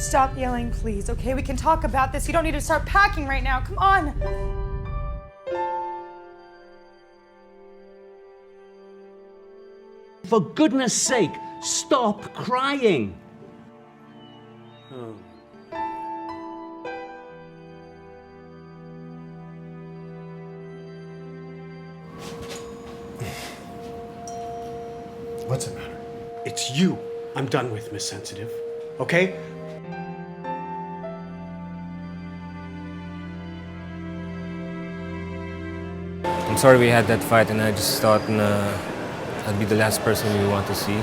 Stop yelling, please, okay? We can talk about this. You don't need to start packing right now. Come on. For goodness sake, stop crying. What's the matter? It's you I'm done with, Miss Sensitive. Okay? I'm sorry we had that fight, and I just thought I'd be the last person you want to see.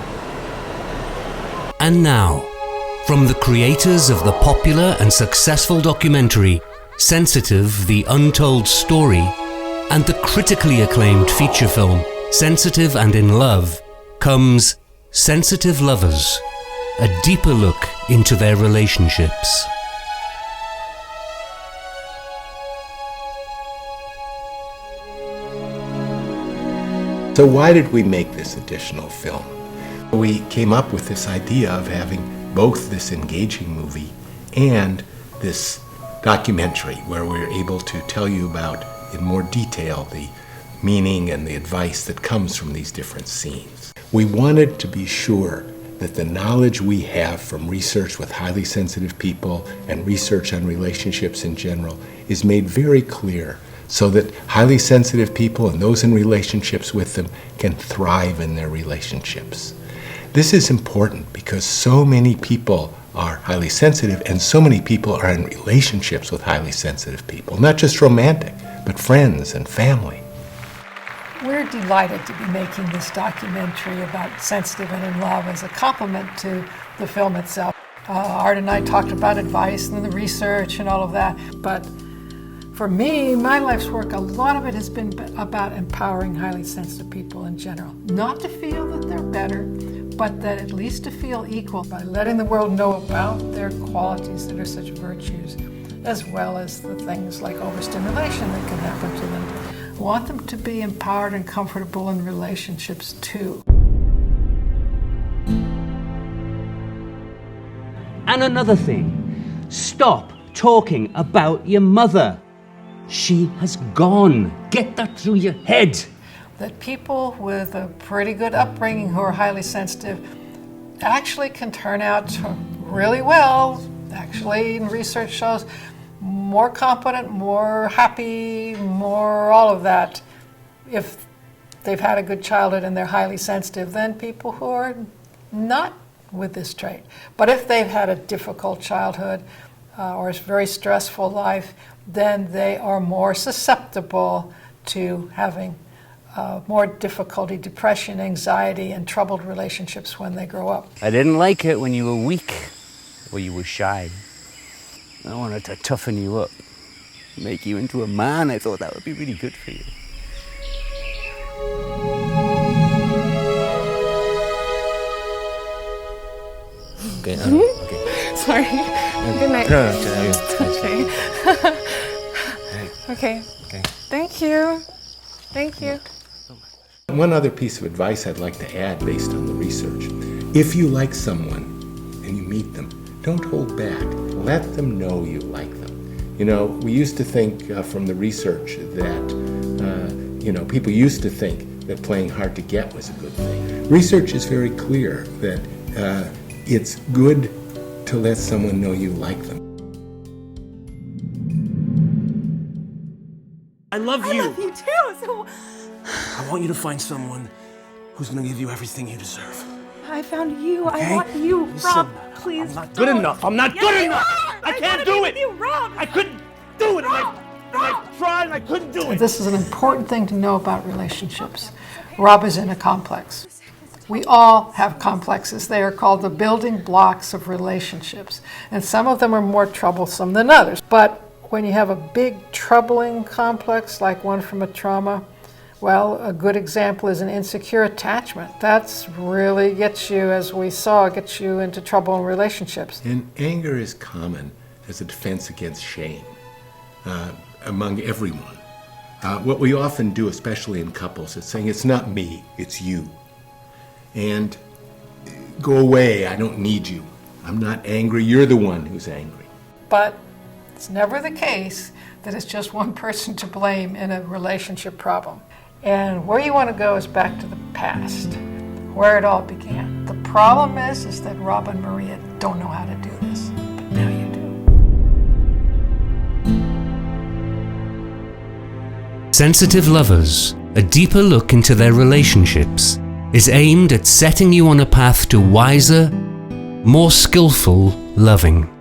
And now, from the creators of the popular and successful documentary Sensitive: The Untold Story and the critically acclaimed feature film Sensitive and in Love, comes Sensitive Lovers, a deeper look into their relationships. So why did we make this additional film? We came up with this idea of having both this engaging movie and this documentary where we're able to tell you about, in more detail, the meaning and the advice that comes from these different scenes. We wanted to be sure that the knowledge we have from research with highly sensitive people and research on relationships in general is made very clear so that highly sensitive people and those in relationships with them can thrive in their relationships. This is important because so many people are highly sensitive and so many people are in relationships with highly sensitive people, not just romantic, but friends and family. We're delighted to be making this documentary about Sensitive and in Love as a complement to the film itself. Art and I talked about advice and the research and all of that, but for me, my life's work, a lot of it has been about empowering highly sensitive people in general. Not to feel that they're better, but that at least to feel equal by letting the world know about their qualities that are such virtues, as well as the things like overstimulation that can happen to them. I want them to be empowered and comfortable in relationships too. And another thing, stop talking about your mother. She has gone. Get that through your head. That people with a pretty good upbringing who are highly sensitive actually can turn out really well. Actually, research shows more competent, more happy, more all of that if they've had a good childhood and they're highly sensitive than people who are not with this trait. But if they've had a difficult childhood or a very stressful life, then they are more susceptible to having more difficulty, depression, anxiety, and troubled relationships when they grow up. I didn't like it when you were weak or you were shy. I wanted to toughen you up, make you into a man. I thought that would be really good for you. Okay, okay. Sorry. Good night. Okay. Okay. Thank you. Thank you. One other piece of advice I'd like to add based on the research. If you like someone and you meet them, don't hold back. Let them know you like them. You know, we used to think from the research that, people used to think that playing hard to get was a good thing. Research is very clear that it's good to let someone know you like them. I love you. I love you too. So I want you to find someone who's gonna give you everything you deserve. I found you. Okay? I want you, Listen, Rob. Please. I'm not good enough. I'm not good enough. I can't do it. You, Rob. I couldn't do it. And I tried and I couldn't do it. This is an important thing to know about relationships. Rob is in a complex. We all have complexes. They are called the building blocks of relationships. And some of them are more troublesome than others. But when you have a big troubling complex, like one from a trauma, well, a good example is an insecure attachment. That's really gets you, as we saw, gets you into trouble in relationships. And anger is common as a defense against shame among everyone. What we often do, especially in couples, is saying, it's not me, it's you. And go away, I don't need you. I'm not angry, you're the one who's angry. But it's never the case that it's just one person to blame in a relationship problem. And where you want to go is back to the past, where it all began. The problem is that Rob and Maria don't know how to do this, but now you do. Sensitive Lovers, a deeper look into their relationships, is aimed at setting you on a path to wiser, more skillful loving.